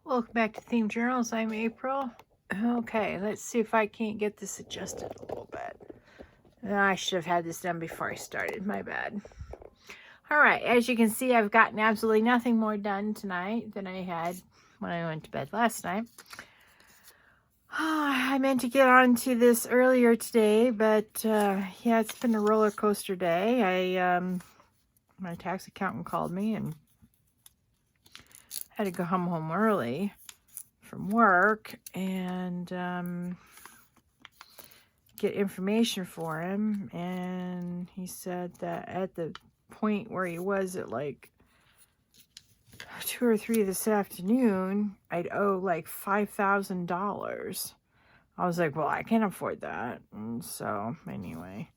Welcome back to Theme Journals. I'm April. Okay, let's see if I can't get this adjusted a little bit. I should have had this done before I started. My bad. All right, as you can see, I've gotten absolutely nothing more done tonight than I had when I went to bed last night. I meant to get on to this earlier today, but yeah, it's been a roller coaster day. My tax accountant called me and had to go home early from work and get information for him, and he said that at the point where he was at like 2 or 3 this afternoon, I'd owe like $5,000. I was like, well, I can't afford that. And so anyway,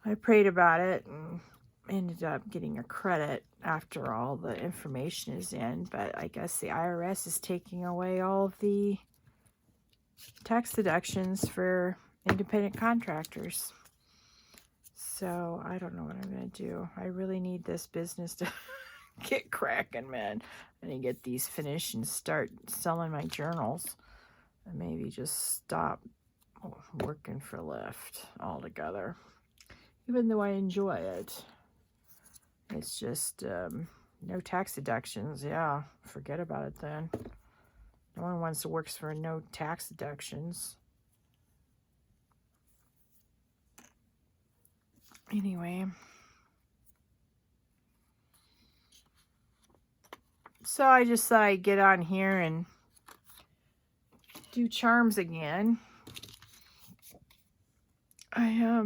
I prayed about it and ended up getting a credit after all the information is in. But I guess the IRS is taking away all of the tax deductions for independent contractors. So I don't know what I'm going to do. I really need this business to get cracking, man. I need to get these finished and start selling my journals. And maybe just stop working for Lyft altogether. Even though I enjoy it. It's just no tax deductions. Yeah, forget about it then. No one wants to work for no tax deductions. Anyway. So I just thought I'd get on here and do charms again. I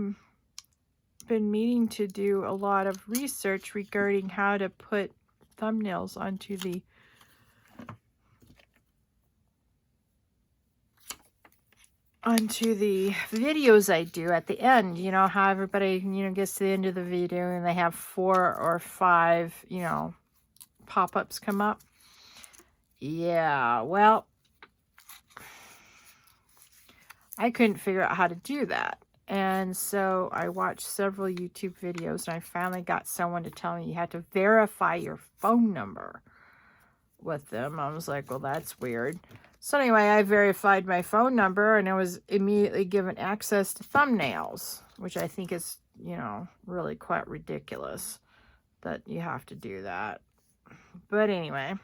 been meaning to do a lot of research regarding how to put thumbnails onto the videos I do at the end. You know how everybody gets to the end of the video and they have 4 or 5 pop-ups come up. Yeah, well, I couldn't figure out how to do that. And so I watched several YouTube videos and I finally got someone to tell me you had to verify your phone number with them. I was like, well, that's weird. So anyway, I verified my phone number and I was immediately given access to thumbnails, which I think is, really quite ridiculous that you have to do that. But anyway,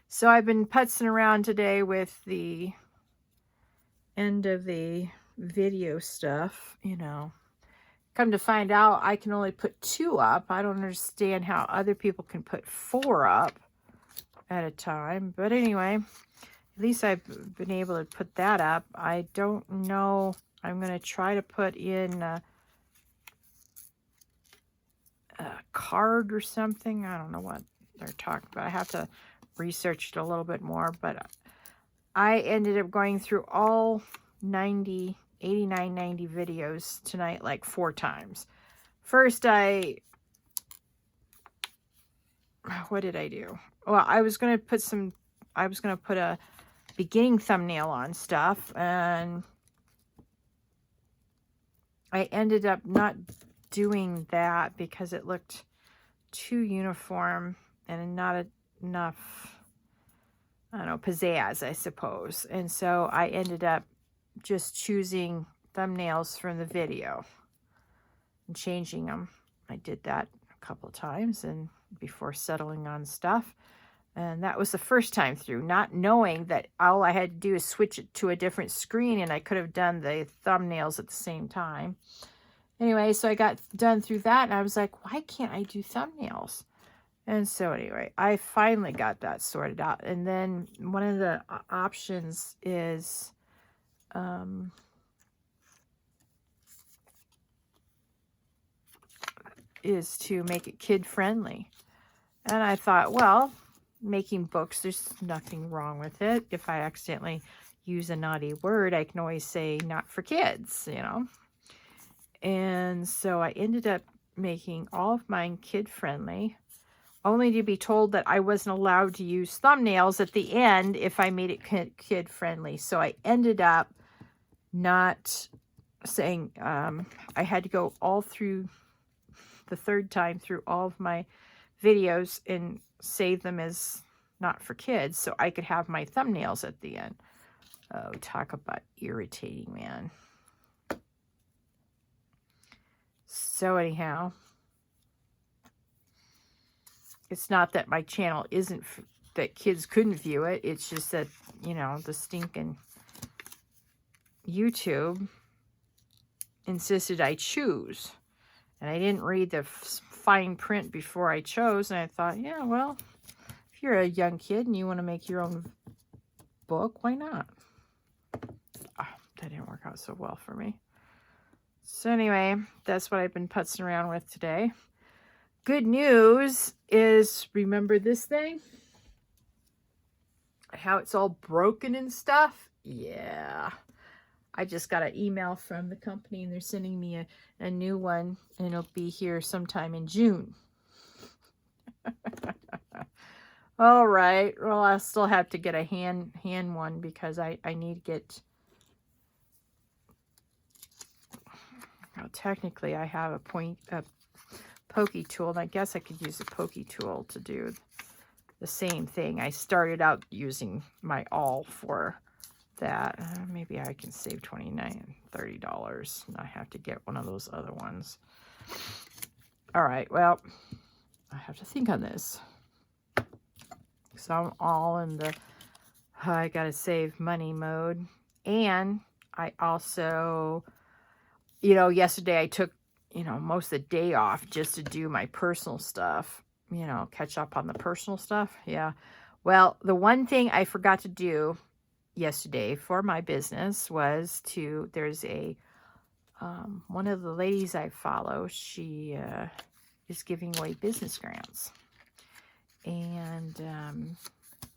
so I've been putzing around today with the end of the video stuff, Come to find out, I can only put 2 up. I don't understand how other people can put 4 up at a time. But anyway, at least I've been able to put that up. I don't know. I'm going to try to put in a card or something. I don't know what they're talking about. I have to research it a little bit more. But I ended up going through all 89, 90 videos tonight like 4 times. First, what did I do? Well, I was going to put a beginning thumbnail on stuff, and I ended up not doing that because it looked too uniform and not enough, I don't know, pizzazz, I suppose. And so I ended up just choosing thumbnails from the video and changing them. I did that a couple of times and before settling on stuff. And that was the first time through, not knowing that all I had to do is switch it to a different screen and I could have done the thumbnails at the same time. Anyway, so I got done through that and I was like, why can't I do thumbnails? And so anyway, I finally got that sorted out. And then one of the options is to make it kid-friendly. And I thought, well, making books, there's nothing wrong with it. If I accidentally use a naughty word, I can always say not for kids, And so I ended up making all of mine kid-friendly, only to be told that I wasn't allowed to use thumbnails at the end if I made it kid-friendly. So I ended up not saying, I had to go all through the 3rd time through all of my videos and save them as not for kids so I could have my thumbnails at the end. Oh, talk about irritating, man. So anyhow, it's not that my channel isn't, that kids couldn't view it. It's just that, you know, the stinking YouTube insisted I choose. And I didn't read the fine print before I chose. And I thought, yeah, well, if you're a young kid and you want to make your own book, why not? Oh, that didn't work out so well for me. So anyway, that's what I've been putzing around with today. Good news is, remember this thing? How it's all broken and stuff? Yeah. I just got an email from the company and they're sending me a new one, and it'll be here sometime in June. All right. Well, I still have to get a hand one because I need to get... Well, technically, I have a pokey tool, and I guess I could use a pokey tool to do the same thing. I started out using my awl for that. Maybe I can save $30 and I have to get one of those other ones. All right, well, I have to think on this. So I'm all in the I gotta save money mode. And I also, you know, yesterday I took, you know, most of the day off just to do my personal stuff, you know, catch up on the personal stuff. Yeah. Well, the one thing I forgot to do yesterday for my business was to, there's a, one of the ladies I follow, she is giving away business grants. And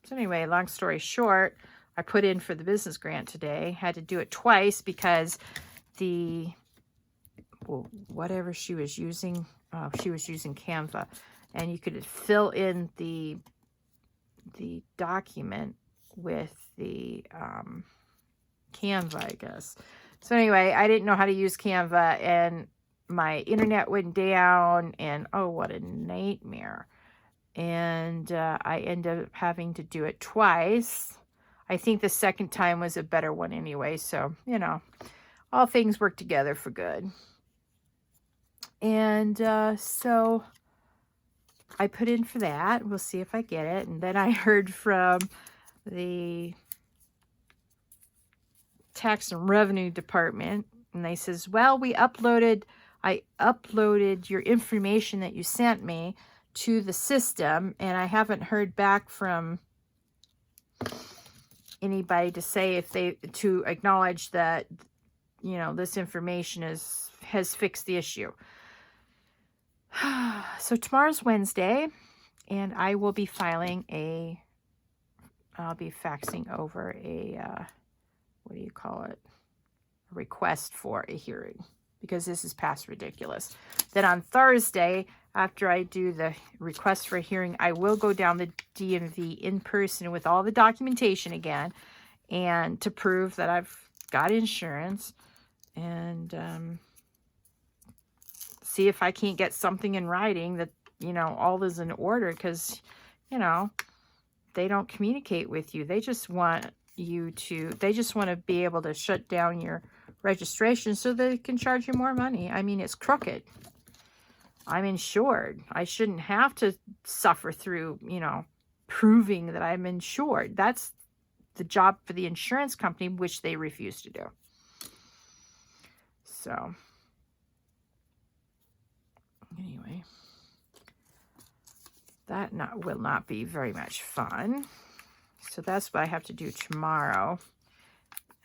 so anyway, long story short, I put in for the business grant today. Had to do it twice because the, well, whatever she was using Canva, and you could fill in the document with the Canva, I guess. So anyway, I didn't know how to use Canva, and my internet went down, and oh, what a nightmare. And I ended up having to do it twice. I think the second time was a better one anyway. So, you know, all things work together for good. And so I put in for that. We'll see if I get it. And then I heard from the tax and revenue department, and they says, well, I uploaded your information that you sent me to the system, and I haven't heard back from anybody to say if to acknowledge that, you know, this information has fixed the issue. So tomorrow's Wednesday, and I will be I'll be faxing over a what do you call it? A request for a hearing, because this is past ridiculous. Then on Thursday, after I do the request for a hearing, I will go down the DMV in person with all the documentation again, and to prove that I've got insurance, and see if I can't get something in writing that, you know, all is in order, because, you know, they don't communicate with you. They just want they just want to be able to shut down your registration so they can charge you more money. I mean, it's crooked. I'm insured. I shouldn't have to suffer through, you know, proving that I'm insured. That's the job for the insurance company, which they refuse to do. So anyway, that will not be very much fun. So that's what I have to do tomorrow.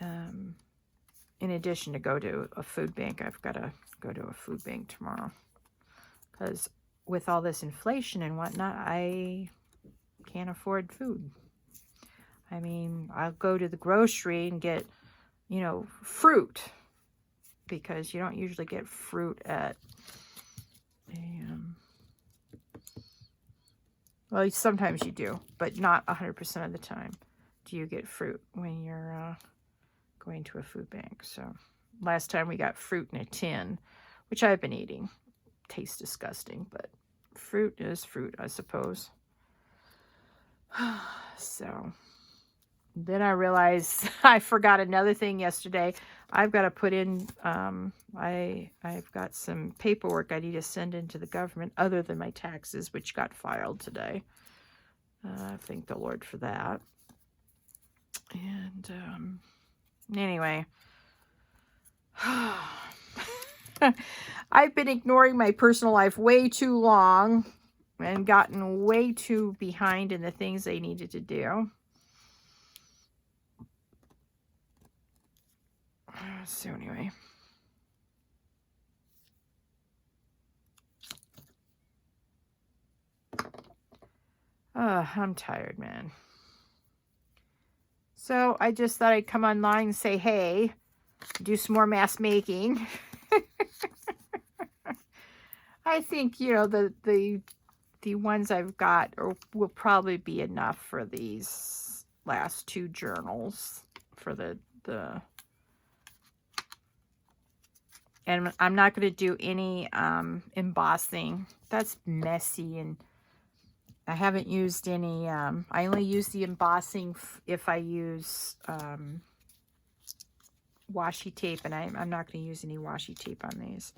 In addition to go to a food bank, I've got to go to a food bank tomorrow. Because with all this inflation and whatnot, I can't afford food. I mean, I'll go to the grocery and get, you know, fruit. Because you don't usually get fruit at well, sometimes you do, but not 100% of the time do you get fruit when you're going to a food bank. So last time we got fruit in a tin, which I've been eating. Tastes disgusting, but fruit is fruit, I suppose. So then I realized I forgot another thing yesterday. I've got to put in, I've got some paperwork I need to send into the government other than my taxes, which got filed today. Thank the Lord for that. And anyway, I've been ignoring my personal life way too long and gotten way too behind in the things I needed to do. So anyway. I'm tired, man. So I just thought I'd come online and say, hey, do some more mask making. I think, you know, the ones I've got will probably be enough for these last 2 journals for the and I'm not going to do any embossing. That's messy, and I haven't used any, I only use the embossing if I use washi tape, and I'm not going to use any washi tape on these.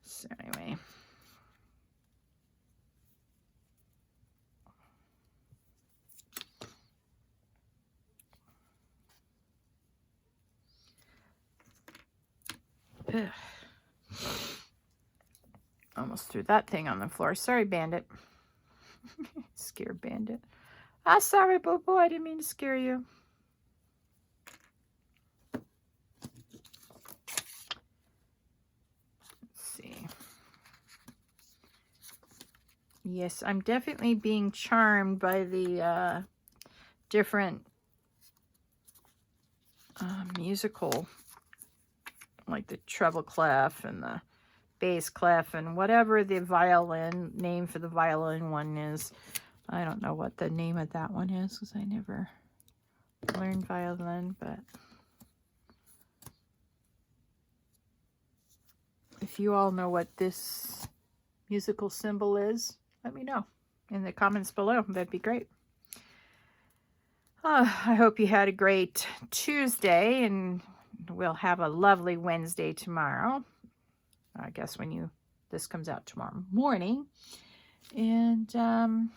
So anyway. Ugh. Almost threw that thing on the floor. Sorry, Bandit. Scared Bandit. Ah, sorry, Boo-Boo. I didn't mean to scare you. Let's see. Yes, I'm definitely being charmed by the different musical, like the treble clef and the bass clef and whatever the violin name for the violin one is. I don't know what the name of that one is because I never learned violin, but if you all know what this musical symbol is, let me know in the comments below. That'd be great. I hope you had a great Tuesday, and we'll have a lovely Wednesday tomorrow. I guess when this comes out tomorrow morning. And oh,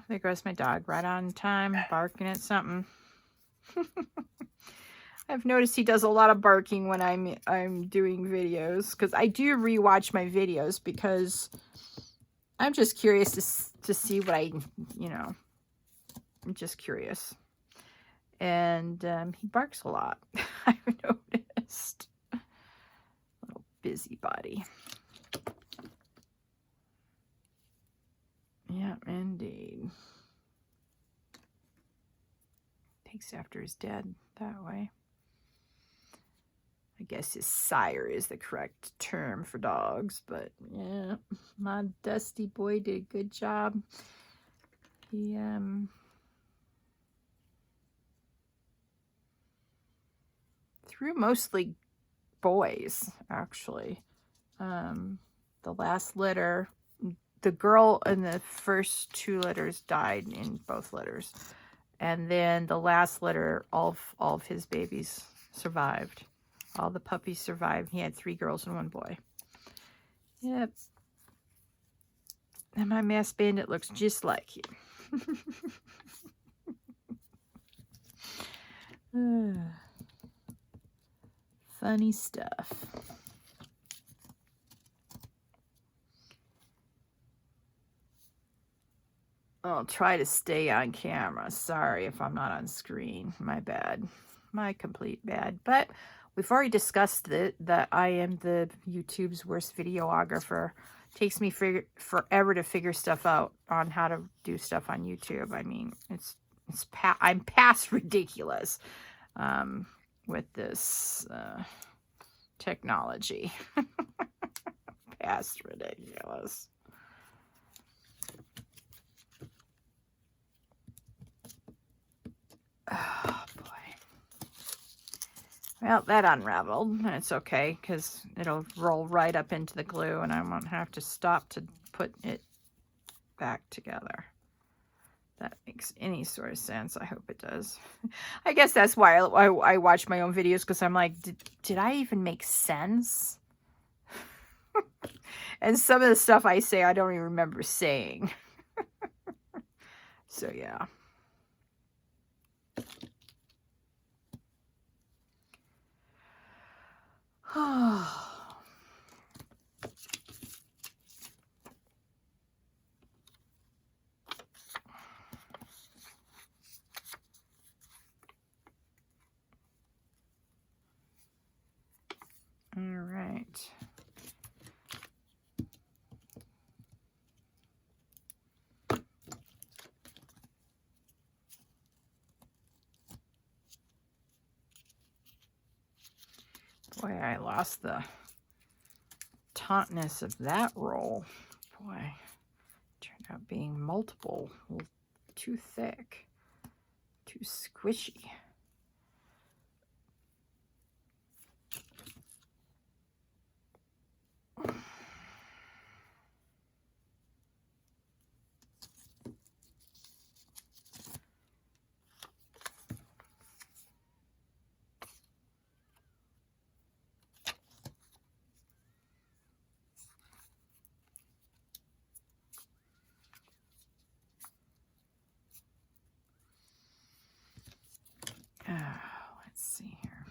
there goes my dog, right on time, barking at something. I've noticed he does a lot of barking when I'm doing videos, because I do rewatch my videos because I'm just curious to see what I'm just curious. And he barks a lot. I've noticed. Little busybody. Yeah, indeed. Takes after his dad that way. I guess his sire is the correct term for dogs, but yeah, my Dusty boy did a good job. He threw mostly boys, actually. The last litter, the girl in the first 2 litters died in both litters, and then the last litter, all of his babies survived. All the puppies survived. He had 3 girls and 1 boy. Yep. And my masked bandit looks just like him. Funny stuff. I'll try to stay on camera. Sorry if I'm not on screen. My bad. My complete bad. But we've already discussed that I am the YouTube's worst videographer. It takes me forever to figure stuff out on how to do stuff on YouTube. I mean, I'm past ridiculous with this technology. Past ridiculous. Well, that unraveled. It's okay because it'll roll right up into the glue and I won't have to stop to put it back together. That makes any sort of sense. I hope it does. I guess that's why I watch my own videos, because I'm like, did I even make sense? And some of the stuff I say, I don't even remember saying. So, yeah. All right. Boy, I lost the tautness of that roll. Boy, turned out being multiple, too thick, too squishy. Let's see here.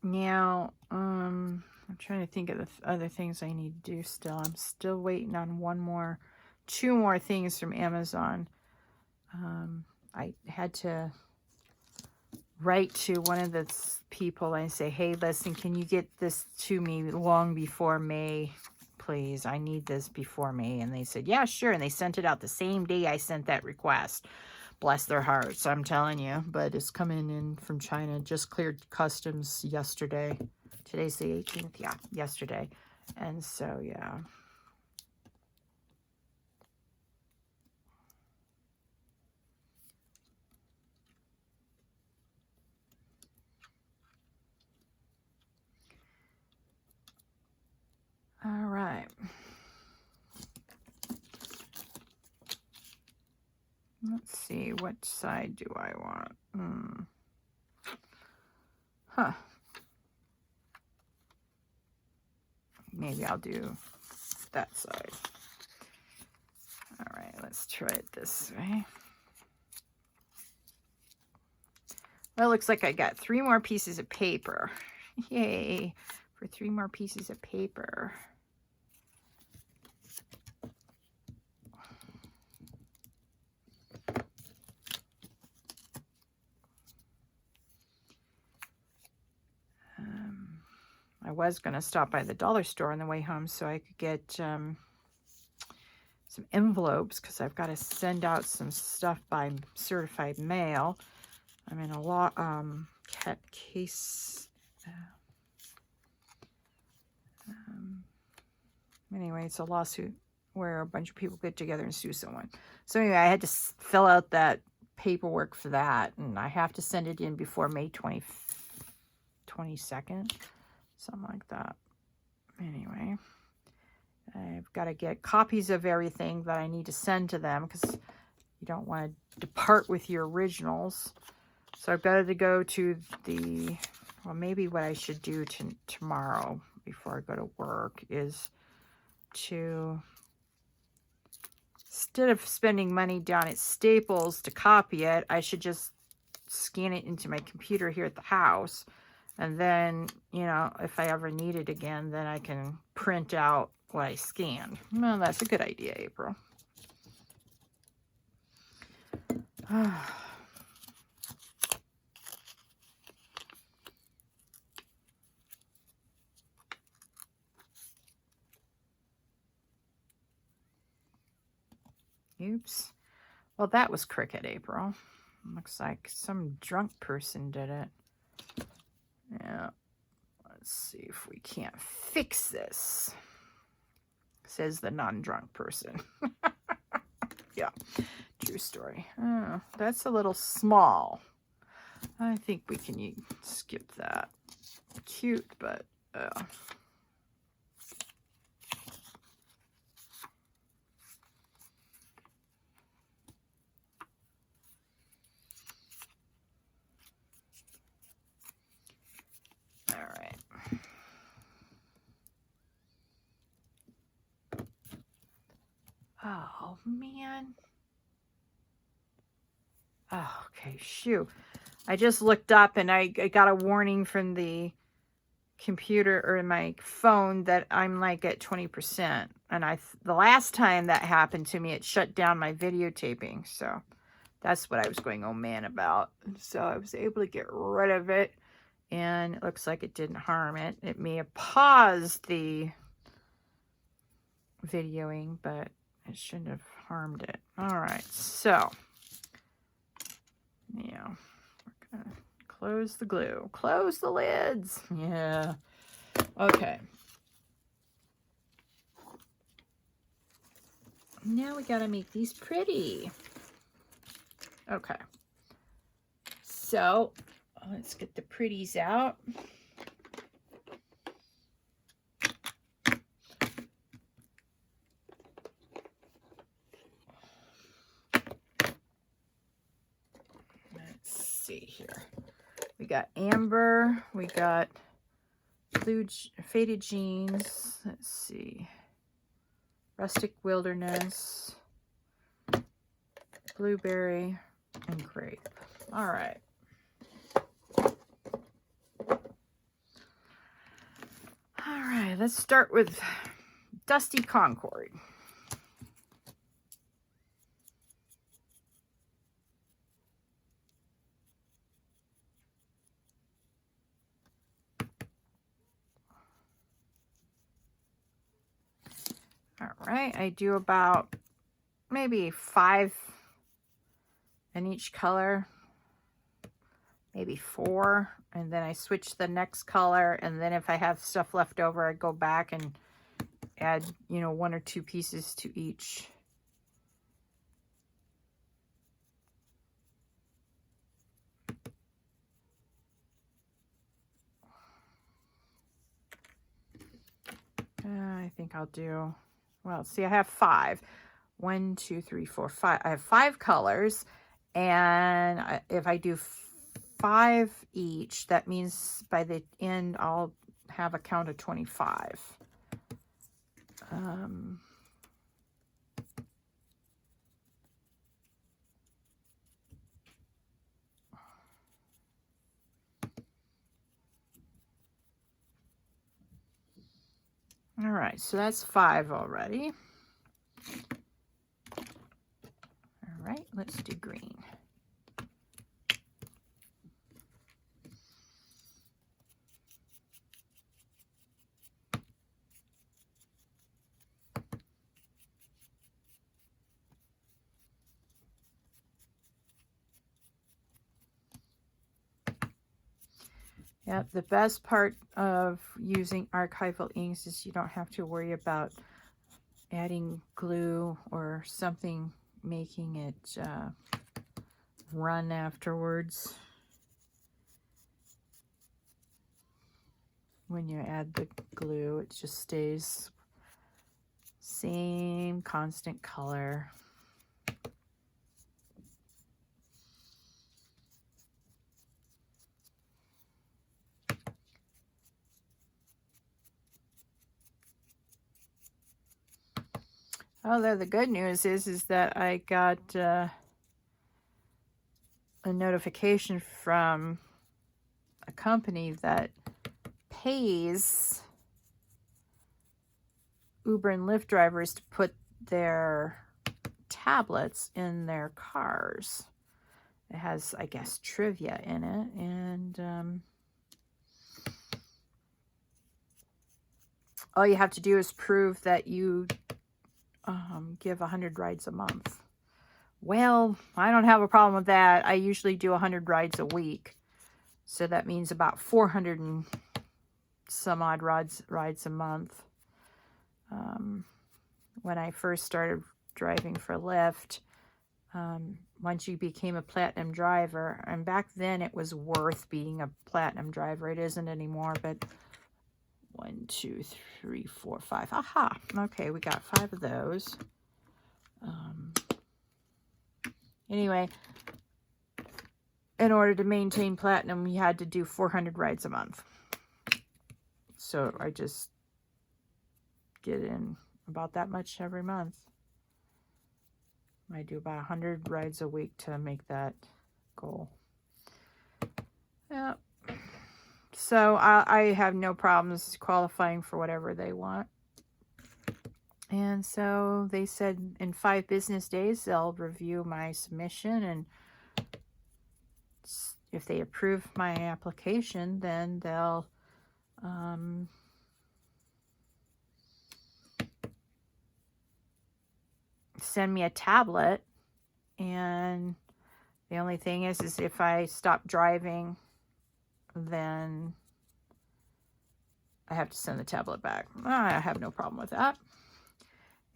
Now, I'm trying to think of the other things I need to do still. I'm still waiting on two more things from Amazon. I had to write to one of the people and say, hey, listen, can you get this to me long before May, please? I need this before May. And they said, yeah, sure. And they sent it out the same day I sent that request. Bless their hearts, I'm telling you. But it's coming in from China. Just cleared customs yesterday. Today's the 18th. Yeah, yesterday. And so, yeah. All right. Let's see, what side do I want? Huh. Maybe I'll do that side. All right, let's try it this way. Well, it looks like I got 3 more pieces of paper. Yay, for 3 more pieces of paper. I was going to stop by the dollar store on the way home so I could get some envelopes, because I've got to send out some stuff by certified mail. I'm in a case. Anyway, it's a lawsuit where a bunch of people get together and sue someone. So anyway, I had to fill out that paperwork for that, and I have to send it in before May 22nd. Something like that. Anyway, I've got to get copies of everything that I need to send to them, because you don't want to depart with your originals. So I've got to go to the, well, maybe what I should do tomorrow before I go to work is to, instead of spending money down at Staples to copy it, I should just scan it into my computer here at the house. And then, you know, if I ever need it again, then I can print out what I scanned. Well, that's a good idea, April. Oops. Well, that was crooked, April. Looks like some drunk person did it. Yeah. Let's see if we can't fix this, says the non-drunk person. Yeah, true story. Oh, that's a little small. I think we can skip that. Cute, but all right. Oh, man. Oh, okay, shoot. I just looked up and I got a warning from the computer or my phone that I'm like at 20%. And the last time that happened to me, it shut down my videotaping. So that's what I was going, oh man, about. So I was able to get rid of it. And it looks like it didn't harm it. It may have paused the videoing, but it shouldn't have harmed it. All right, so yeah, we're gonna close the glue, close the lids. Yeah, okay. Now we gotta make these pretty. Okay, so let's get the pretties out. Let's see here. We got amber, we got blue faded jeans. Let's see. Rustic wilderness, blueberry, and grape. All right. All right, let's start with Dusty Concord. All right, I do about maybe 5 in each color, maybe 4, and then I switch the next color, and then if I have stuff left over, I go back and add, 1 or 2 pieces to each. I think I'll do, well, see, I have 5. 1, 2, 3, 4, 5. I have 5 colors, and if I do 5 each, that means by the end I'll have a count of 25. All right, so that's 5 already. All right, let's do green. Yep, the best part of using archival inks is you don't have to worry about adding glue or something making it run afterwards. When you add the glue, it just stays same constant color. Although the good news is that I got a notification from a company that pays Uber and Lyft drivers to put their tablets in their cars. It has, I guess, trivia in it, and all you have to do is prove that you give 100 rides a month. Well, I don't have a problem with that. I usually do 100 rides a week. So that means about 400 and some odd rides a month. When I first started driving for Lyft, once you became a platinum driver. And back then it was worth being a platinum driver. It isn't anymore, but 1, 2, 3, 4, 5. Aha. Okay, we got 5 of those. Anyway, in order to maintain platinum, you had to do 400 rides a month. So I just get in about that much every month. I do about 100 rides a week to make that goal. Yeah. So I have no problems qualifying for whatever they want. And so they said in 5 business days, they'll review my submission. And if they approve my application, then they'll send me a tablet. And the only thing is if I stop driving, then I have to send the tablet back. I have no problem with that.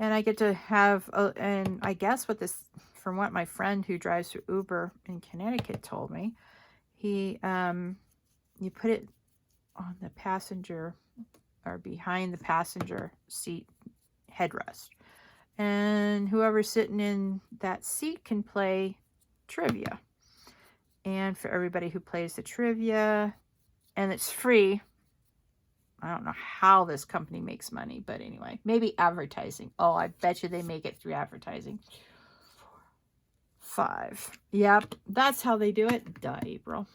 And I get to have, and I guess what this, from what my friend who drives for Uber in Connecticut told me, you put it on the passenger or behind the passenger seat headrest. And whoever's sitting in that seat can play trivia. And for everybody who plays the trivia, and it's free. I don't know how this company makes money, but anyway, maybe advertising. Oh, I bet you they make it through advertising. 5. Yep, that's how they do it. Duh, April.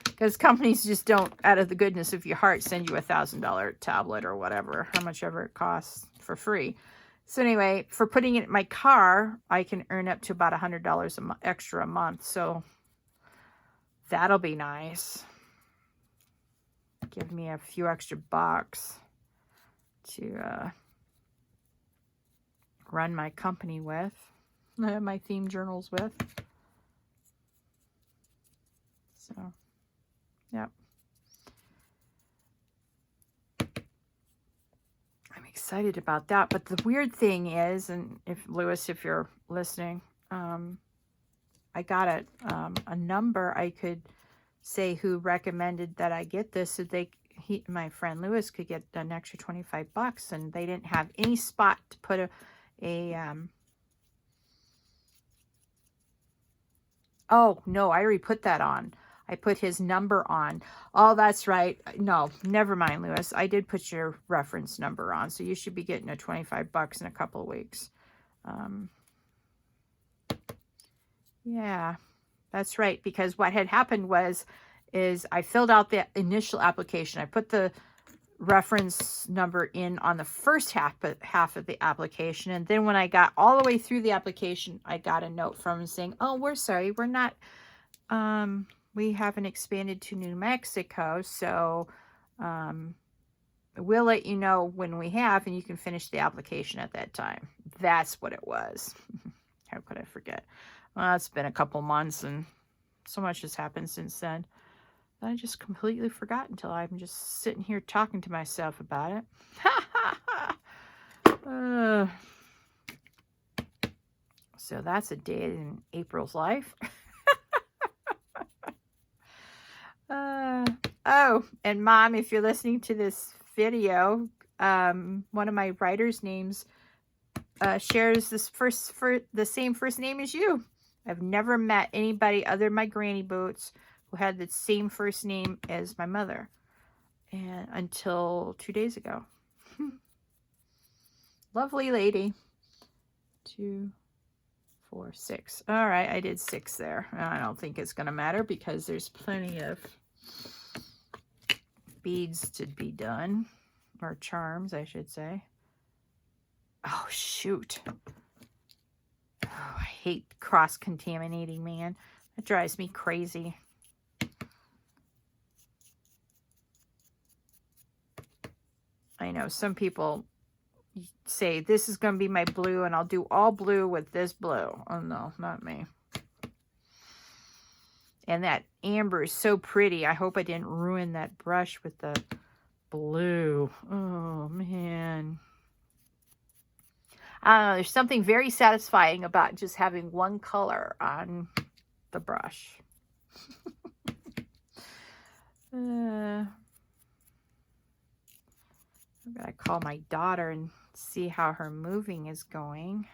Because companies just don't, out of the goodness of your heart, send you a $1,000 tablet or whatever, how much ever it costs for free. So anyway, for putting it in my car, I can earn up to about $100 extra a month. So that'll be nice. Give me a few extra bucks to run my company with, my theme journals with. So, yep. I'm excited about that. But the weird thing is, and if Lewis, if you're listening, I got a number I could say who recommended that I get this, so my friend Lewis could get an extra $25, and they didn't have any spot to put oh no, I already put that on. I put his number on. Oh, that's right. No, never mind, Lewis. I did put your reference number on, so you should be getting a $25 in a couple of weeks. Yeah, that's right, because what had happened is I filled out the initial application. I put the reference number in on the first half of the application, and then when I got all the way through the application, I got a note from him saying, "Oh, we're sorry, we're not. We haven't expanded to New Mexico, so we'll let you know when we have, and you can finish the application at that time." That's what it was. How could I forget? Well, it's been a couple months, and so much has happened since then. I just completely forgot until I'm just sitting here talking to myself about it. So that's a day in April's life. Oh, and Mom, if you're listening to this video, one of my writers' names shares the same first name as you. I've never met anybody other than my granny boots who had the same first name as my mother, and until 2 days ago. Lovely lady. 2, 4, 6. All right, I did 6 there. I don't think it's going to matter because there's plenty of beads to be done, or charms, I should say. Oh, shoot. Oh, I hate cross-contaminating, man. That drives me crazy. I know some people say, this is going to be my blue, and I'll do all blue with this blue. Oh, no, not me. And that amber is so pretty. I hope I didn't ruin that brush with the blue. Oh, man. I don't know, there's something very satisfying about just having one color on the brush. I'm gonna call my daughter and see how her moving is going.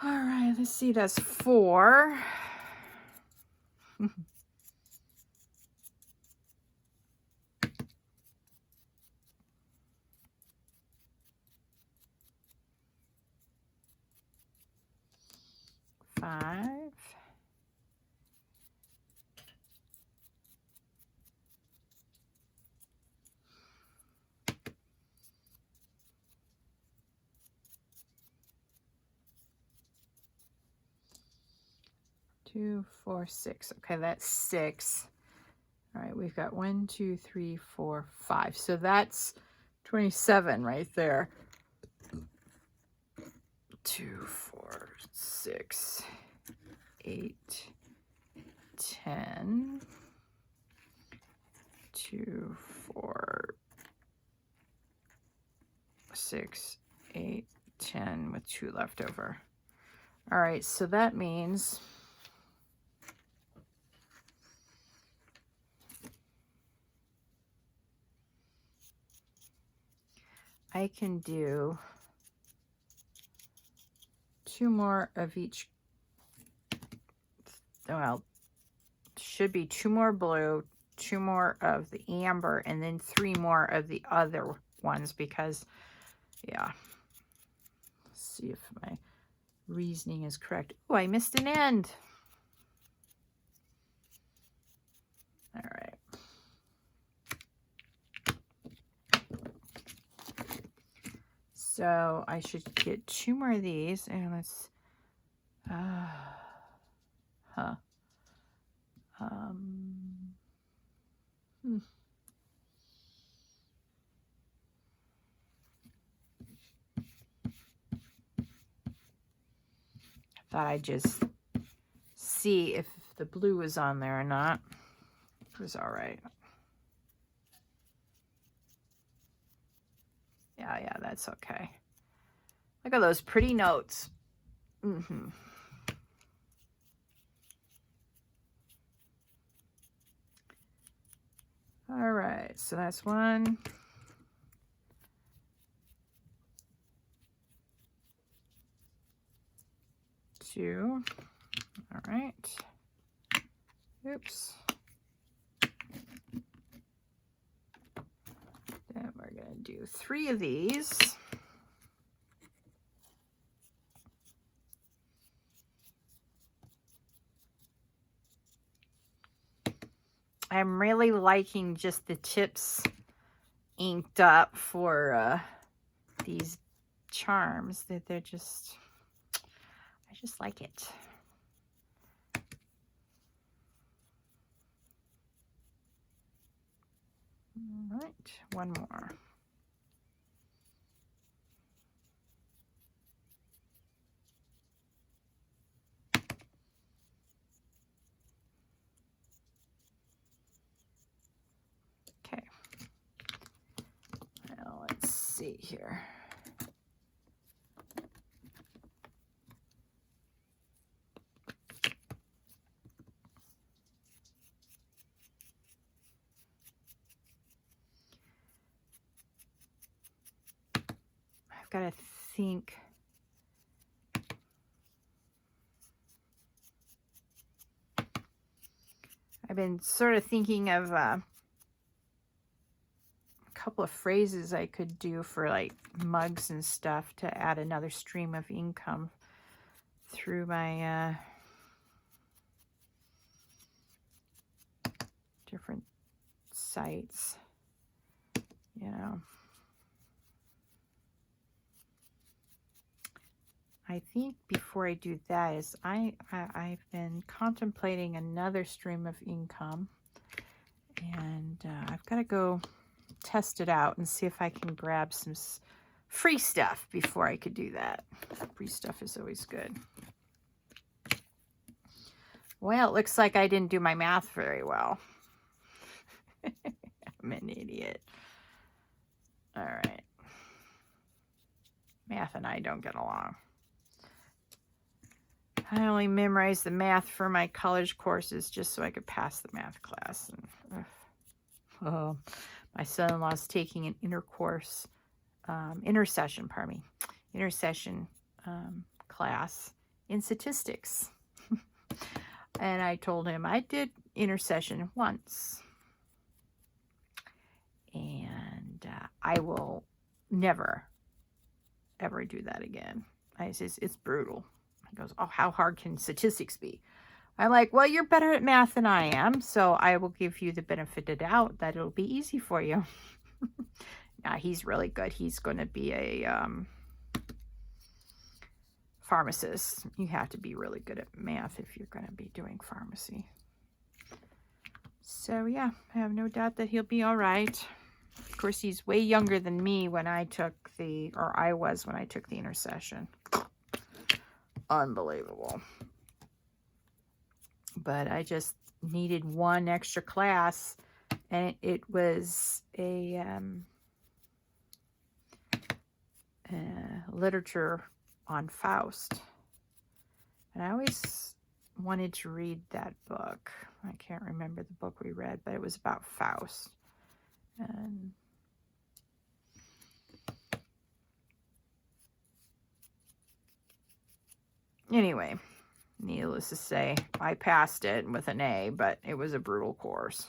All right, let's see, that's 4. 5. 2, 4, 6. Okay, that's 6. All right, we've got 1, 2, 3, 4, 5. So that's 27 right there. 2, 4, 6, 8, 10. 2, 4, 6, 8, 10 with 2 left over. All right, so that means I can do 2 more of each. Well, should be 2 more blue, 2 more of the amber, and then 3 more of the other ones because, yeah. Let's see if my reasoning is correct. Oh, I missed an end. All right. So I should get 2 more of these, and let's, Thought I'd just see if the blue was on there or not. It was all right. Yeah, that's okay. Look at those pretty notes. Mm-hmm. All right, so that's 1. 2. All right. Oops. Then we're going to do 3 of these. I'm really liking just the tips inked up for these charms. That they're just, I just like it. All right, 1 more. Okay. Now let's see here. I've got to think. I've been sort of thinking of a couple of phrases I could do for like mugs and stuff to add another stream of income through my different sites, you know. I think before I do that is I've been contemplating another stream of income, and I've got to go test it out and see if I can grab some free stuff before I could do that. Free stuff is always good. Well, it looks like I didn't do my math very well. I'm an idiot. All right. Math and I don't get along. I only memorized the math for my college courses just so I could pass the math class. And, oh, my son-in-law's taking an intercession class in statistics. And I told him I did intercession once. And I will never, ever do that again. I says, it's brutal. He goes, oh, how hard can statistics be? I'm like, well, you're better at math than I am, so I will give you the benefit of the doubt that it'll be easy for you. Now, he's really good. He's going to be a pharmacist. You have to be really good at math if you're going to be doing pharmacy. So, yeah, I have no doubt that he'll be all right. Of course, he's way younger than me when I took I was when I took the intercession. Unbelievable. But I just needed one extra class, and it was a literature on Faust. And I always wanted to read that book. I can't remember the book we read, but it was about Faust. And anyway, needless to say, I passed it with an A, but it was a brutal course.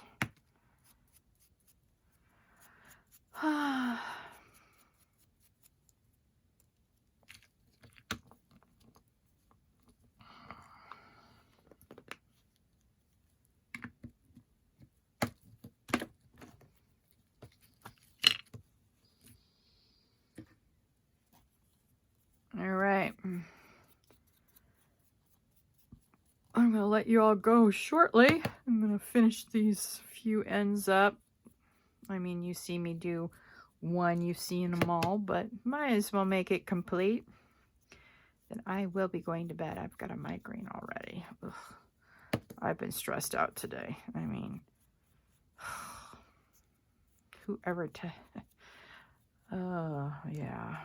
All right. I'm going to let you all go shortly. I'm going to finish these few ends up. I mean, you see me do one, you've seen them all, but might as well make it complete. Then I will be going to bed. I've got a migraine already. Ugh. I've been stressed out today. I mean, whoever oh, yeah.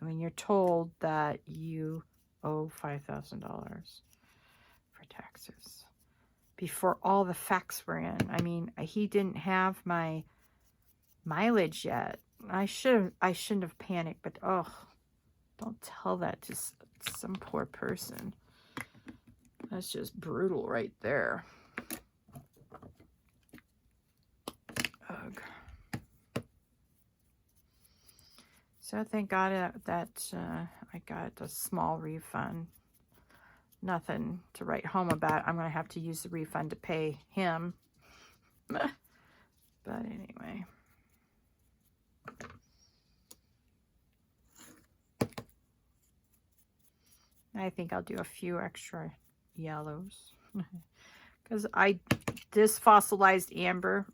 I mean, you're told that you owe $5,000 for taxes before all the facts were in. I mean, he didn't have my mileage yet. I shouldn't have panicked, but oh, don't tell that to some poor person. That's just brutal right there. Ugh. So thank God that I got a small refund. Nothing to write home about. I'm going to have to use the refund to pay him. But anyway. I think I'll do a few extra yellows. Because this fossilized amber,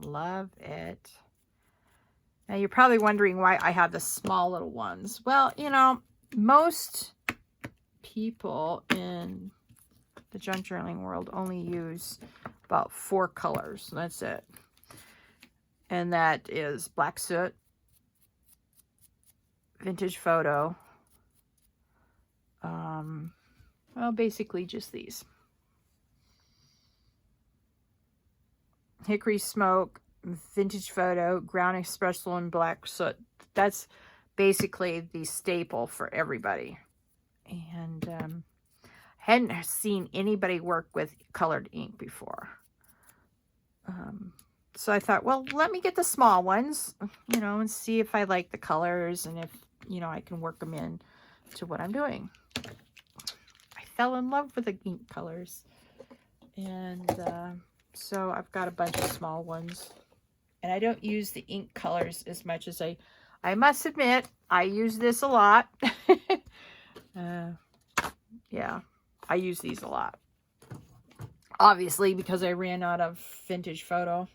love it. Now you're probably wondering why I have the small little ones. Well, you know, most people in the junk journaling world only use about 4 colors. That's it. And that is black soot, vintage photo, well, basically just these. Hickory smoke, vintage photo, ground espresso, and black soot. That's basically the staple for everybody. And I hadn't seen anybody work with colored ink before. So I thought, well, let me get the small ones, you know, and see if I like the colors and if, you know, I can work them in to what I'm doing. I fell in love with the ink colors. And so I've got a bunch of small ones. And I don't use the ink colors as much as I must admit, I use this a lot. Yeah, I use these a lot. Obviously, because I ran out of vintage photo.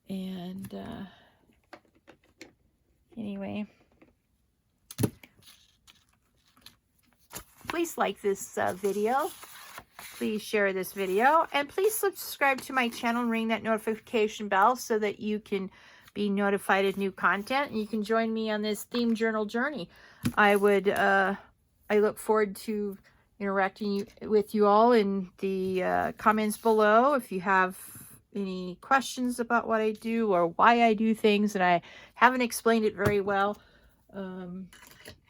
And anyway, please like this video. Please share this video, and please subscribe to my channel and ring that notification bell so that you can be notified of new content, and you can join me on this theme journal journey. I look forward to interacting with you all in the comments below. If you have any questions about what I do or why I do things and I haven't explained it very well,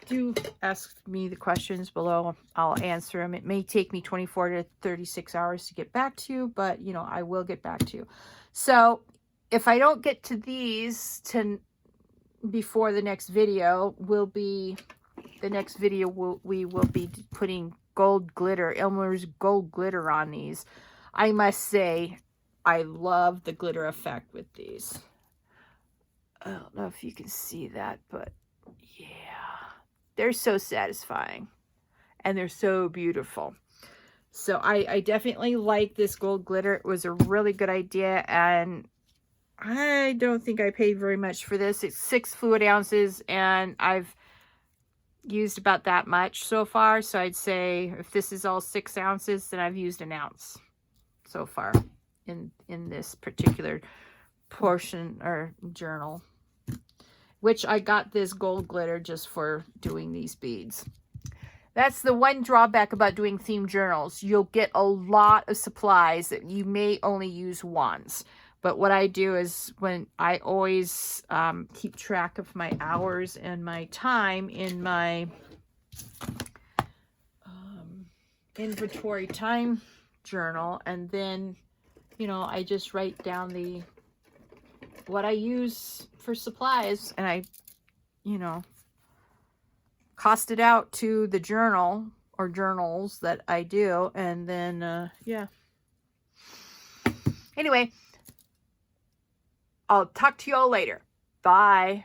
do ask me the questions below. I'll answer them. It may take me 24 to 36 hours to get back to you, but you know, I will get back to you. So if I don't get to these before the next video, we will be putting gold glitter, Elmer's gold glitter on these. I must say, I love the glitter effect with these. I don't know if you can see that, but yeah. They're so satisfying, and they're so beautiful. So I definitely like this gold glitter. It was a really good idea, and I don't think I paid very much for this. It's 6 fluid ounces, and I've used about that much so far. So I'd say if this is all 6 ounces, then I've used 1 ounce so far in this particular portion or journal. Which I got this gold glitter just for doing these beads. That's the one drawback about doing theme journals. You'll get a lot of supplies that you may only use once. But what I do is when I always keep track of my hours and my time in my inventory time journal. And then, you know, I just write down what I use for supplies, and I, you know, cost it out to the journal or journals that I do, and then yeah. Anyway, I'll talk to you all later. Bye.